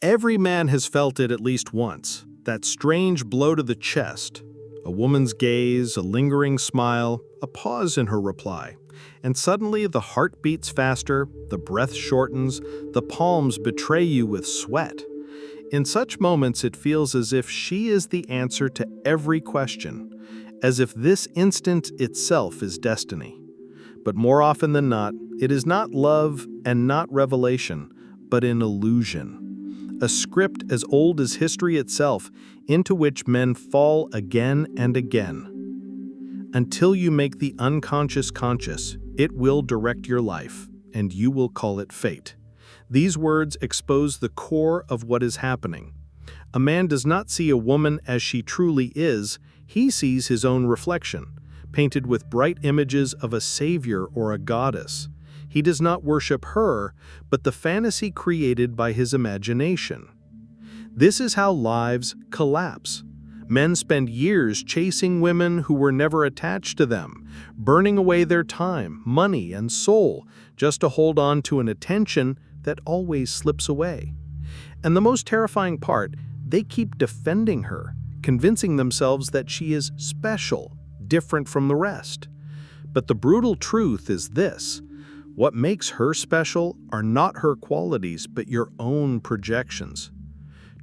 Every man has felt it at least once, that strange blow to the chest. A woman's gaze, a lingering smile, a pause in her reply. And suddenly the heart beats faster, the breath shortens, the palms betray you with sweat. In such moments it feels as if she is the answer to every question, as if this instant itself is destiny. But more often than not, it is not love and not revelation, but an illusion. A script as old as history itself, into which men fall again and again. Until you make the unconscious conscious, it will direct your life, and you will call it fate. These words expose the core of what is happening. A man does not see a woman as she truly is, he sees his own reflection, painted with bright images of a savior or a goddess. He does not worship her, but the fantasy created by his imagination. This is how lives collapse. Men spend years chasing women who were never attached to them, burning away their time, money, and soul just to hold on to an attention that always slips away. And the most terrifying part, they keep defending her, convincing themselves that she is special, different from the rest. But the brutal truth is this: what makes her special are not her qualities, but your own projections.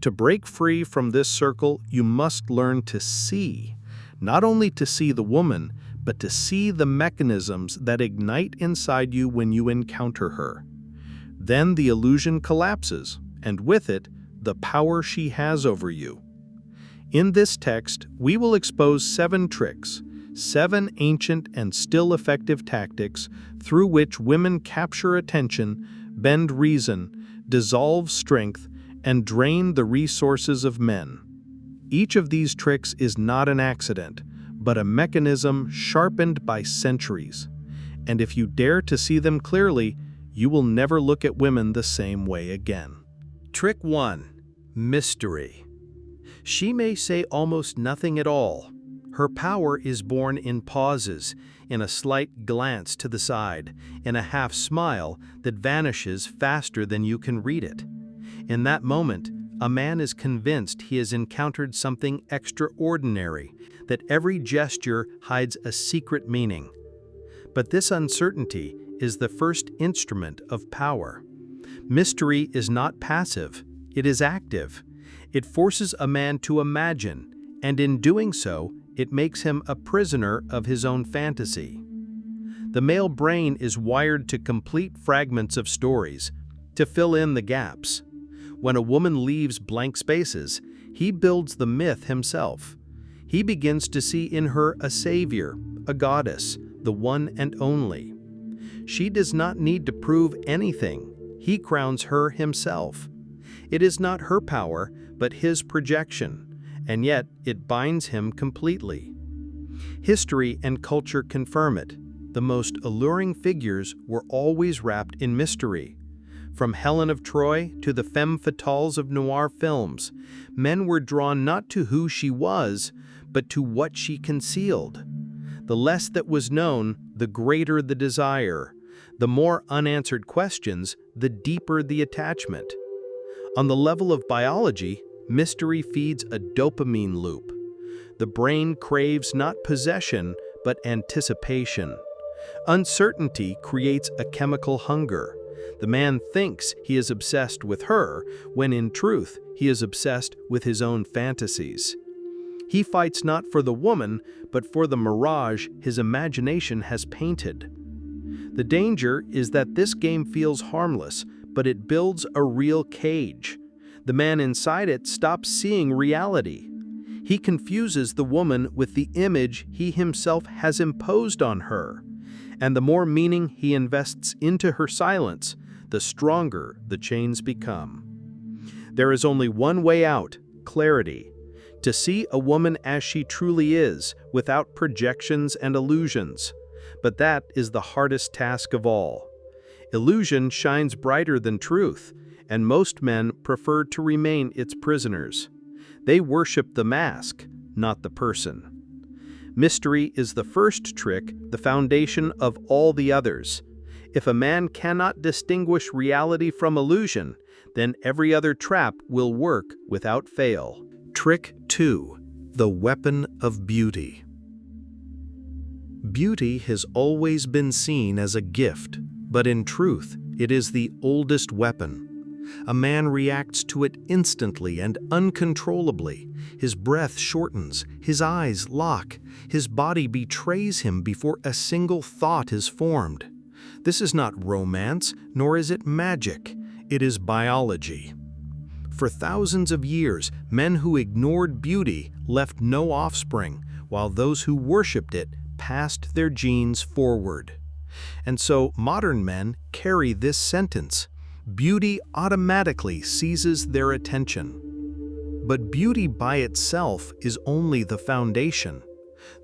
To break free from this circle, you must learn to see, not only to see the woman, but to see the mechanisms that ignite inside you when you encounter her. Then the illusion collapses, and with it, the power she has over you. In this text, we will expose 7 tricks, 7 ancient and still effective tactics through which women capture attention, bend reason, dissolve strength, and drain the resources of men. Each of these tricks is not an accident, but a mechanism sharpened by centuries. And if you dare to see them clearly, you will never look at women the same way again. Trick 1. Mystery. She may say almost nothing at all. Her power is born in pauses, in a slight glance to the side, in a half smile that vanishes faster than you can read it. In that moment, a man is convinced he has encountered something extraordinary, that every gesture hides a secret meaning. But this uncertainty is the first instrument of power. Mystery is not passive, it is active. It forces a man to imagine, and in doing so, it makes him a prisoner of his own fantasy. The male brain is wired to complete fragments of stories, to fill in the gaps. When a woman leaves blank spaces, he builds the myth himself. He begins to see in her a savior, a goddess, the one and only. She does not need to prove anything. He crowns her himself. It is not her power, but his projection, and yet it binds him completely. History and culture confirm it. The most alluring figures were always wrapped in mystery. From Helen of Troy to the femme fatales of noir films, men were drawn not to who she was, but to what she concealed. The less that was known, the greater the desire. The more unanswered questions, the deeper the attachment. On the level of biology, mystery feeds a dopamine loop. The brain craves not possession, but anticipation. Uncertainty creates a chemical hunger. The man thinks he is obsessed with her, when in truth he is obsessed with his own fantasies. He fights not for the woman, but for the mirage his imagination has painted. The danger is that this game feels harmless, but it builds a real cage. The man inside it stops seeing reality. He confuses the woman with the image he himself has imposed on her. And the more meaning he invests into her silence, the stronger the chains become. There is only one way out: clarity. To see a woman as she truly is, without projections and illusions. But that is the hardest task of all. Illusion shines brighter than truth, and most men prefer to remain its prisoners. They worship the mask, not the person. Mystery is the first trick, the foundation of all the others. If a man cannot distinguish reality from illusion, then every other trap will work without fail. Trick 2. The weapon of beauty. Beauty has always been seen as a gift, but in truth, it is the oldest weapon. A man reacts to it instantly and uncontrollably. His breath shortens, his eyes lock, his body betrays him before a single thought is formed. This is not romance, nor is it magic. It is biology. For thousands of years, men who ignored beauty left no offspring, while those who worshipped it passed their genes forward. And so modern men carry this sentence: beauty automatically seizes their attention. But beauty by itself is only the foundation.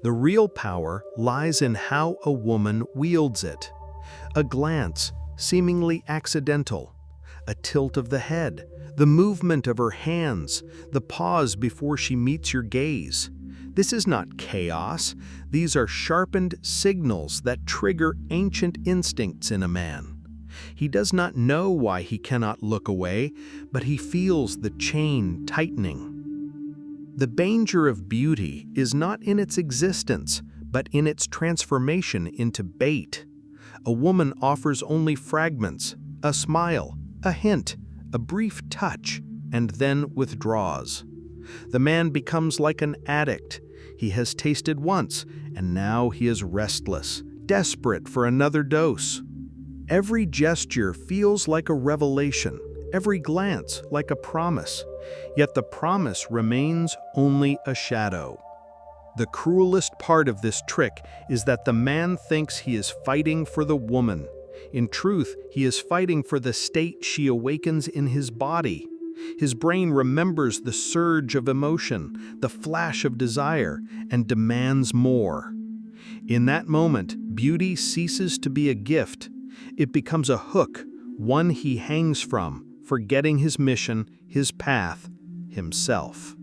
The real power lies in how a woman wields it. A glance, seemingly accidental, a tilt of the head, the movement of her hands, the pause before she meets your gaze. This is not chaos. These are sharpened signals that trigger ancient instincts in a man. He does not know why he cannot look away, but he feels the chain tightening. The danger of beauty is not in its existence, but in its transformation into bait. A woman offers only fragments, a smile, a hint, a brief touch, and then withdraws. The man becomes like an addict. He has tasted once, and now he is restless, desperate for another dose. Every gesture feels like a revelation, every glance like a promise, yet the promise remains only a shadow. The cruelest part of this trick is that the man thinks he is fighting for the woman. In truth, he is fighting for the state she awakens in his body. His brain remembers the surge of emotion, the flash of desire, and demands more. In that moment, beauty ceases to be a gift. It becomes a hook, one he hangs from, forgetting his mission, his path, himself.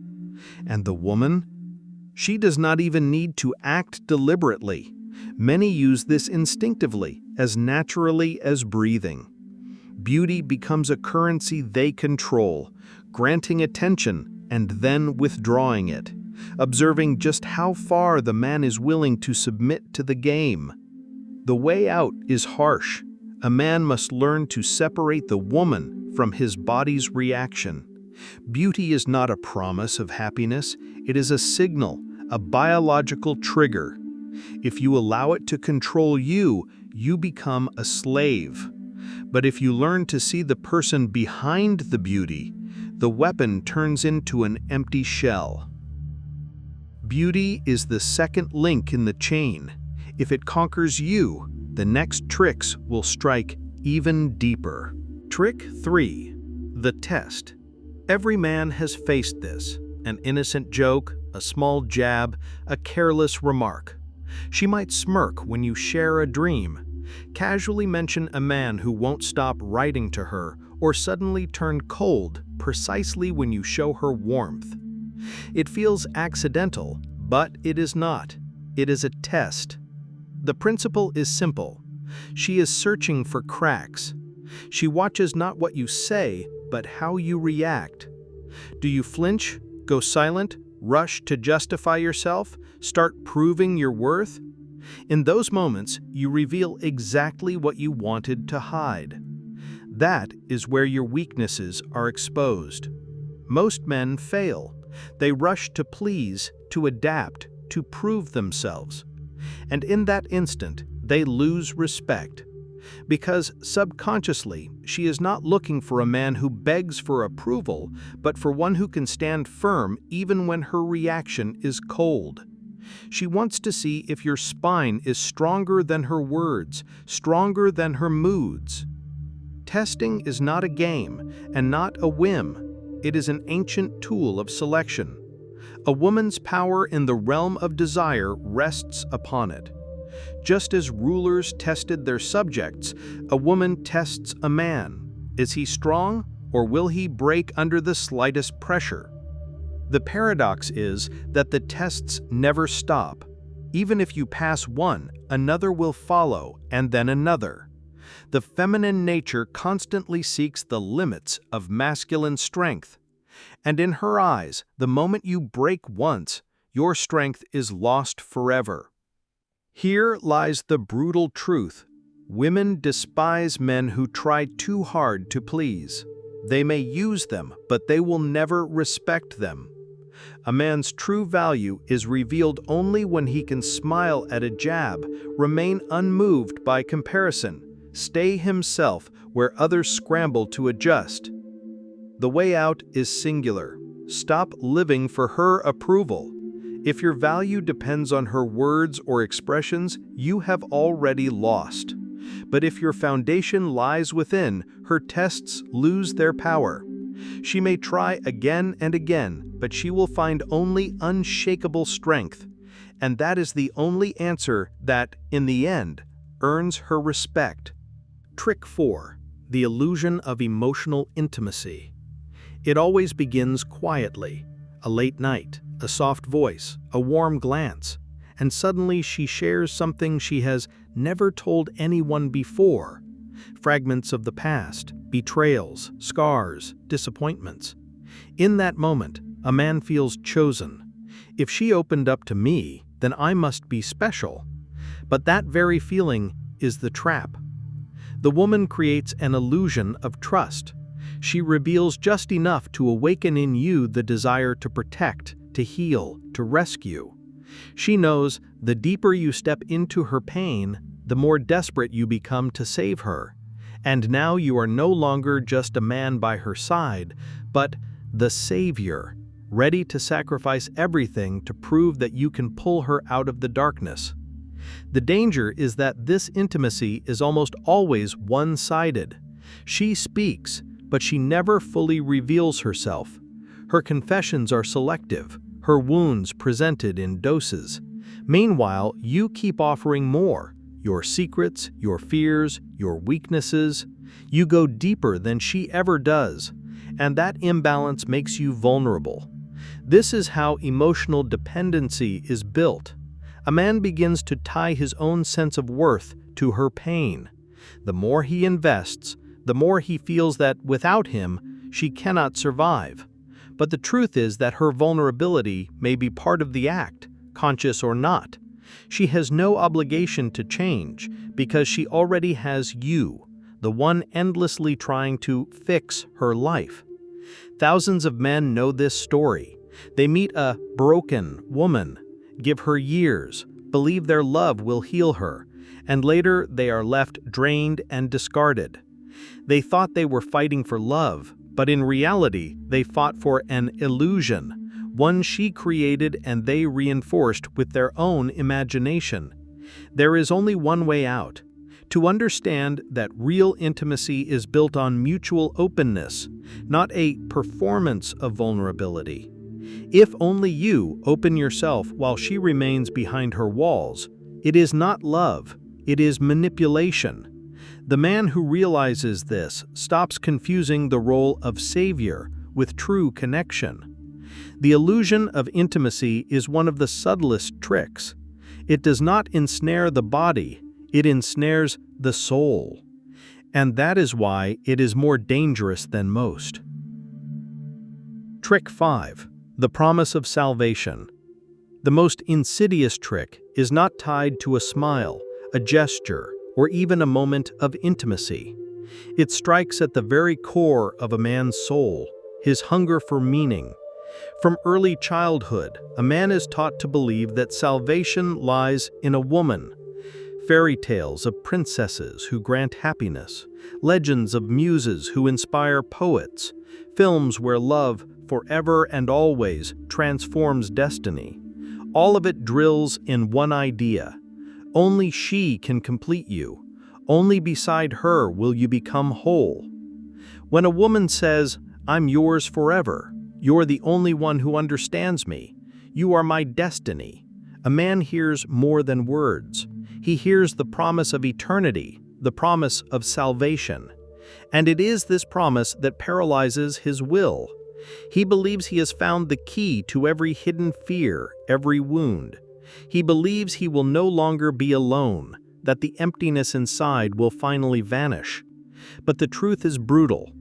And the woman? She does not even need to act deliberately. Many use this instinctively, as naturally as breathing. Beauty becomes a currency they control, granting attention and then withdrawing it, observing just how far the man is willing to submit to the game. The way out is harsh. A man must learn to separate the woman from his body's reaction. Beauty is not a promise of happiness, it is a signal, a biological trigger. If you allow it to control you, you become a slave. But if you learn to see the person behind the beauty, the weapon turns into an empty shell. Beauty is the second link in the chain. If it conquers you, the next tricks will strike even deeper. Trick 3. The test. Every man has faced this. An innocent joke, a small jab, a careless remark. She might smirk when you share a dream, casually mention a man who won't stop writing to her, or suddenly turn cold precisely when you show her warmth. It feels accidental, but it is not. It is a test. The principle is simple. She is searching for cracks. She watches not what you say, but how you react. Do you flinch, go silent, rush to justify yourself, start proving your worth? In those moments, you reveal exactly what you wanted to hide. That is where your weaknesses are exposed. Most men fail. They rush to please, to adapt, to prove themselves. And in that instant, they lose respect. Because subconsciously, she is not looking for a man who begs for approval, but for one who can stand firm even when her reaction is cold. She wants to see if your spine is stronger than her words, stronger than her moods. Testing is not a game and not a whim. It is an ancient tool of selection. A woman's power in the realm of desire rests upon it. Just as rulers tested their subjects, a woman tests a man. Is he strong, or will he break under the slightest pressure? The paradox is that the tests never stop. Even if you pass one, another will follow, and then another. The feminine nature constantly seeks the limits of masculine strength. And in her eyes, the moment you break once, your strength is lost forever. Here lies the brutal truth. Women despise men who try too hard to please. They may use them, but they will never respect them. A man's true value is revealed only when he can smile at a jab, remain unmoved by comparison, stay himself where others scramble to adjust. The way out is singular. Stop living for her approval. If your value depends on her words or expressions, you have already lost. But if your foundation lies within, her tests lose their power. She may try again and again, but she will find only unshakable strength. And that is the only answer that, in the end, earns her respect. Trick 4. The illusion of emotional intimacy. It always begins quietly. A late night, a soft voice, a warm glance, and suddenly she shares something she has never told anyone before. Fragments of the past, betrayals, scars, disappointments. In that moment, a man feels chosen. If she opened up to me, then I must be special. But that very feeling is the trap. The woman creates an illusion of trust. She reveals just enough to awaken in you the desire to protect, to heal, to rescue. She knows the deeper you step into her pain, the more desperate you become to save her. And now you are no longer just a man by her side, but the savior, ready to sacrifice everything to prove that you can pull her out of the darkness. The danger is that this intimacy is almost always one-sided. She speaks, but she never fully reveals herself. Her confessions are selective, her wounds presented in doses. Meanwhile, you keep offering more. Your secrets, your fears, your weaknesses. You go deeper than she ever does, and that imbalance makes you vulnerable. This is how emotional dependency is built. A man begins to tie his own sense of worth to her pain. The more he invests, the more he feels that without him, she cannot survive. But the truth is that her vulnerability may be part of the act, conscious or not. She has no obligation to change because she already has you, the one endlessly trying to fix her life. Thousands of men know this story. They meet a broken woman, give her years, believe their love will heal her, and later they are left drained and discarded. They thought they were fighting for love, but in reality, they fought for an illusion, one she created and they reinforced with their own imagination. There is only one way out: to understand that real intimacy is built on mutual openness, not a performance of vulnerability. If only you open yourself while she remains behind her walls, it is not love, it is manipulation. The man who realizes this stops confusing the role of savior with true connection. The illusion of intimacy is one of the subtlest tricks. It does not ensnare the body, it ensnares the soul. And that is why it is more dangerous than most. Trick 5. The promise of salvation. The most insidious trick is not tied to a smile, a gesture, or even a moment of intimacy. It strikes at the very core of a man's soul, his hunger for meaning. From early childhood, a man is taught to believe that salvation lies in a woman. Fairy tales of princesses who grant happiness, legends of muses who inspire poets, films where love, forever and always, transforms destiny. All of it drills in one idea. Only she can complete you. Only beside her will you become whole. When a woman says, "I'm yours forever," "You're the only one who understands me," "You are my destiny," a man hears more than words. He hears the promise of eternity, the promise of salvation. And it is this promise that paralyzes his will. He believes he has found the key to every hidden fear, every wound. He believes he will no longer be alone, that the emptiness inside will finally vanish. But the truth is brutal.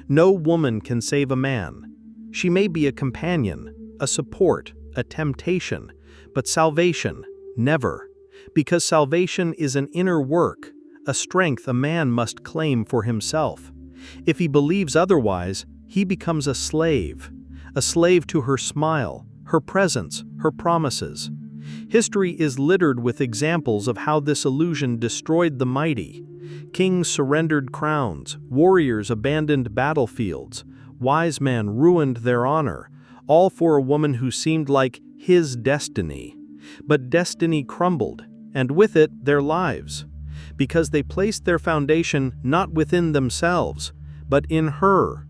No woman can save a man. She may be a companion, a support, a temptation, but salvation, never. Because salvation is an inner work, a strength a man must claim for himself. If he believes otherwise, he becomes a slave to her smile, her presence, her promises. History is littered with examples of how this illusion destroyed the mighty. Kings surrendered crowns, warriors abandoned battlefields, wise men ruined their honor, all for a woman who seemed like his destiny. But destiny crumbled, and with it their lives, because they placed their foundation not within themselves, but in her.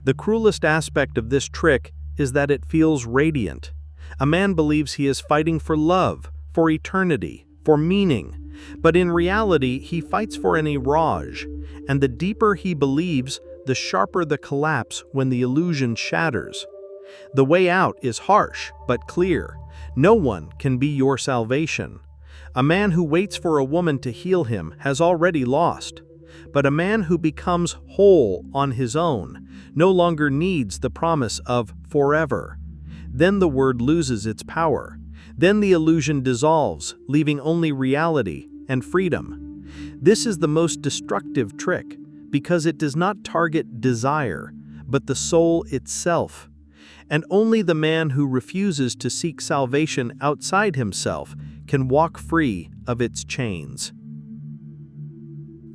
The cruelest aspect of this trick is that it feels radiant. A man believes he is fighting for love, for eternity, for meaning, but in reality he fights for an mirage, and the deeper he believes, the sharper the collapse when the illusion shatters. The way out is harsh, but clear. No one can be your salvation. A man who waits for a woman to heal him has already lost. But a man who becomes whole on his own no longer needs the promise of forever. Then the word loses its power. Then the illusion dissolves, leaving only reality and freedom. This is the most destructive trick because it does not target desire, but the soul itself. And only the man who refuses to seek salvation outside himself can walk free of its chains.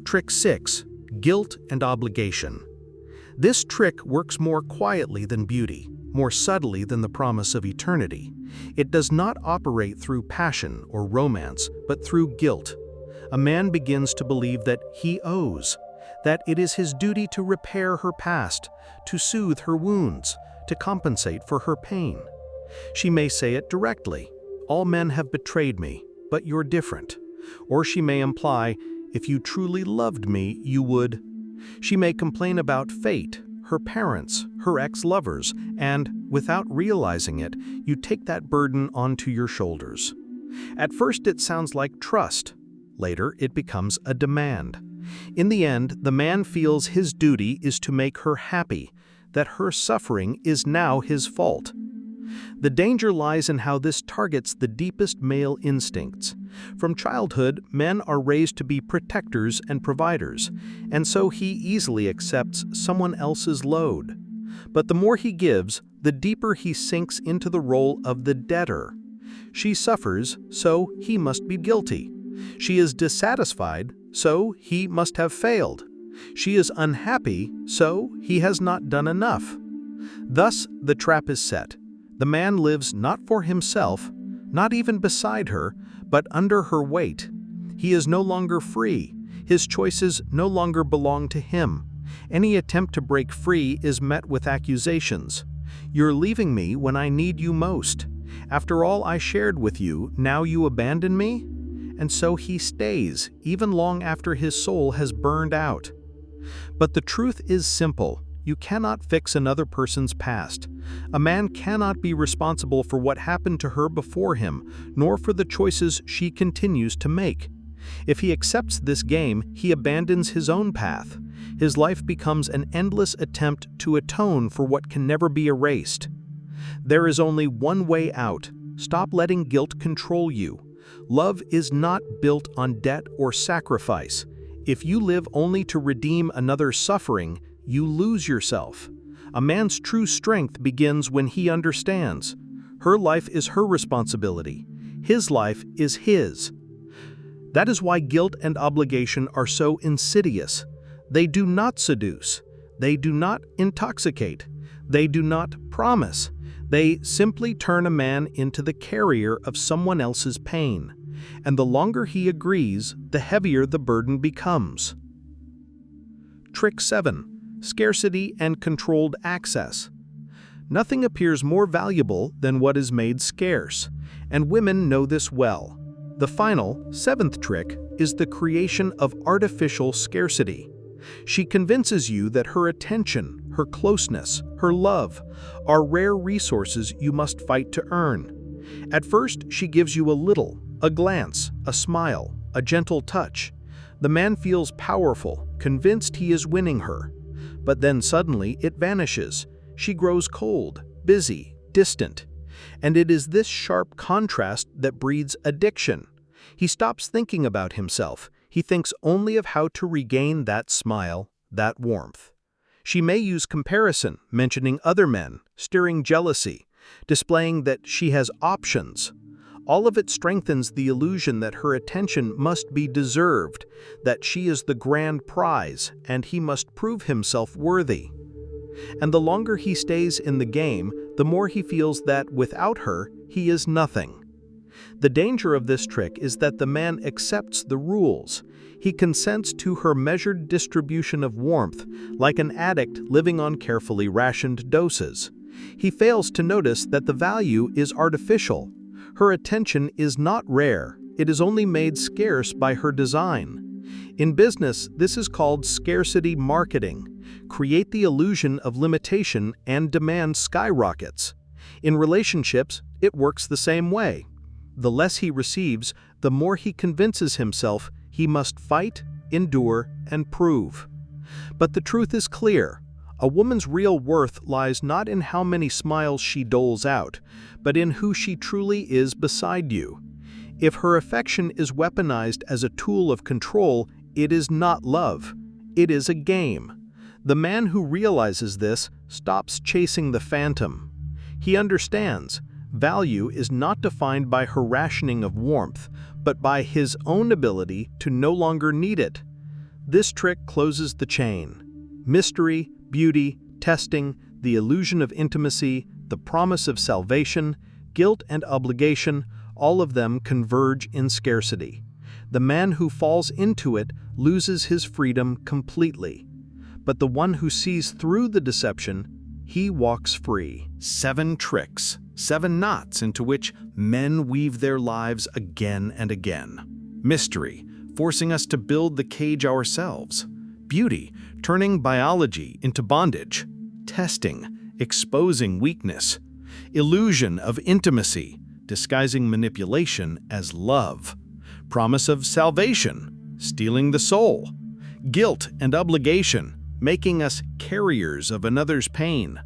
Trick 6. Guilt and obligation. This trick works more quietly than beauty, more subtly than the promise of eternity. It does not operate through passion or romance, but through guilt. A man begins to believe that he owes, that it is his duty to repair her past, to soothe her wounds, to compensate for her pain. She may say it directly, "All men have betrayed me, but you're different." Or she may imply, "If you truly loved me, you would." She may complain about fate, her parents, her ex-lovers, and, without realizing it, you take that burden onto your shoulders. At first it sounds like trust. Later it becomes a demand. In the end, the man feels his duty is to make her happy, that her suffering is now his fault. The danger lies in how this targets the deepest male instincts. From childhood, men are raised to be protectors and providers, and so he easily accepts someone else's load. But the more he gives, the deeper he sinks into the role of the debtor. She suffers, so he must be guilty. She is dissatisfied, so he must have failed. She is unhappy, so he has not done enough. Thus, the trap is set. The man lives not for himself, not even beside her, but under her weight. He is no longer free. His choices no longer belong to him. Any attempt to break free is met with accusations. "You're leaving me when I need you most. After all I shared with you, now you abandon me?" And so he stays, even long after his soul has burned out. But the truth is simple. You cannot fix another person's past. A man cannot be responsible for what happened to her before him, nor for the choices she continues to make. If he accepts this game, he abandons his own path. His life becomes an endless attempt to atone for what can never be erased. There is only one way out. Stop letting guilt control you. Love is not built on debt or sacrifice. If you live only to redeem another's suffering, you lose yourself. A man's true strength begins when he understands. Her life is her responsibility. His life is his. That is why guilt and obligation are so insidious. They do not seduce. They do not intoxicate. They do not promise. They simply turn a man into the carrier of someone else's pain. And the longer he agrees, the heavier the burden becomes. Trick 7. Scarcity and controlled access. Nothing appears more valuable than what is made scarce, and women know this well. The final, 7th trick is the creation of artificial scarcity. She convinces you that her attention, her closeness, her love are rare resources you must fight to earn. At first, she gives you a little, a glance, a smile, a gentle touch. The man feels powerful, convinced he is winning her. But then suddenly it vanishes. She grows cold, busy, distant. And it is this sharp contrast that breeds addiction. He stops thinking about himself. He thinks only of how to regain that smile, that warmth. She may use comparison, mentioning other men, stirring jealousy, displaying that she has options. All of it strengthens the illusion that her attention must be deserved, that she is the grand prize, and he must prove himself worthy. And the longer he stays in the game, the more he feels that without her, he is nothing. The danger of this trick is that the man accepts the rules. He consents to her measured distribution of warmth, like an addict living on carefully rationed doses. He fails to notice that the value is artificial. Her attention is not rare, it is only made scarce by her design. In business, this is called scarcity marketing. Create the illusion of limitation and demand skyrockets. In relationships, it works the same way. The less he receives, the more he convinces himself he must fight, endure, and prove. But the truth is clear. A woman's real worth lies not in how many smiles she doles out, but in who she truly is beside you. If her affection is weaponized as a tool of control, it is not love. It is a game. The man who realizes this stops chasing the phantom. He understands. Value is not defined by her rationing of warmth, but by his own ability to no longer need it. This trick closes the chain. Mystery, beauty, testing, the illusion of intimacy, the promise of salvation, guilt and obligation, all of them converge in scarcity. The man who falls into it loses his freedom completely. But the one who sees through the deception, he walks free. 7 tricks. 7 knots into which men weave their lives again and again. Mystery, forcing us to build the cage ourselves. Beauty, turning biology into bondage. Testing, exposing weakness. Illusion of intimacy, disguising manipulation as love. Promise of salvation, stealing the soul. Guilt and obligation, making us carriers of another's pain.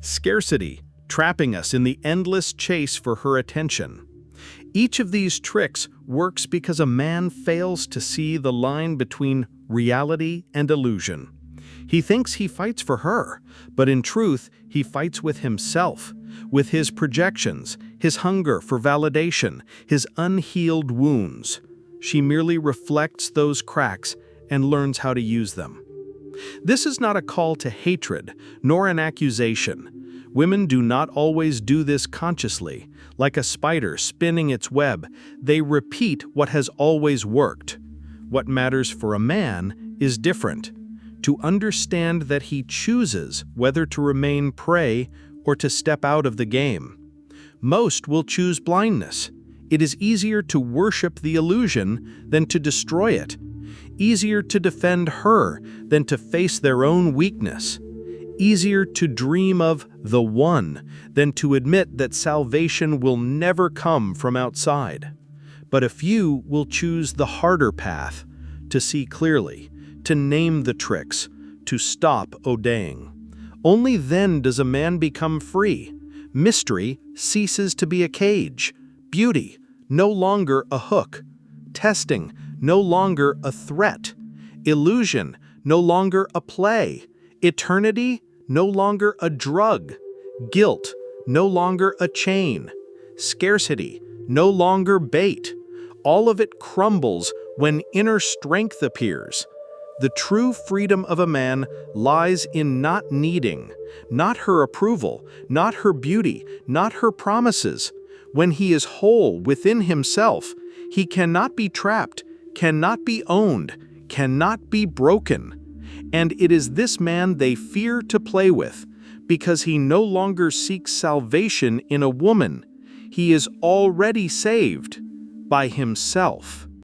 Scarcity, trapping us in the endless chase for her attention. Each of these tricks works because a man fails to see the line between reality and illusion. He thinks he fights for her, but in truth, he fights with himself, with his projections, his hunger for validation, his unhealed wounds. She merely reflects those cracks and learns how to use them. This is not a call to hatred, nor an accusation. Women do not always do this consciously. Like a spider spinning its web, they repeat what has always worked. What matters for a man is different. To understand that he chooses whether to remain prey or to step out of the game. Most will choose blindness. It is easier to worship the illusion than to destroy it. Easier to defend her than to face their own weakness. Easier to dream of the one than to admit that salvation will never come from outside. But a few will choose the harder path, to see clearly, to name the tricks, to stop obeying. Only then does a man become free. Mystery ceases to be a cage. Beauty, no longer a hook. Testing, no longer a threat. Illusion, no longer a play. Eternity, no longer a drug. Guilt, no longer a chain. Scarcity, no longer bait. All of it crumbles when inner strength appears. The true freedom of a man lies in not needing, not her approval, not her beauty, not her promises. When he is whole within himself, he cannot be trapped, cannot be owned, cannot be broken. And it is this man they fear to play with, because he no longer seeks salvation in a woman. He is already saved by himself.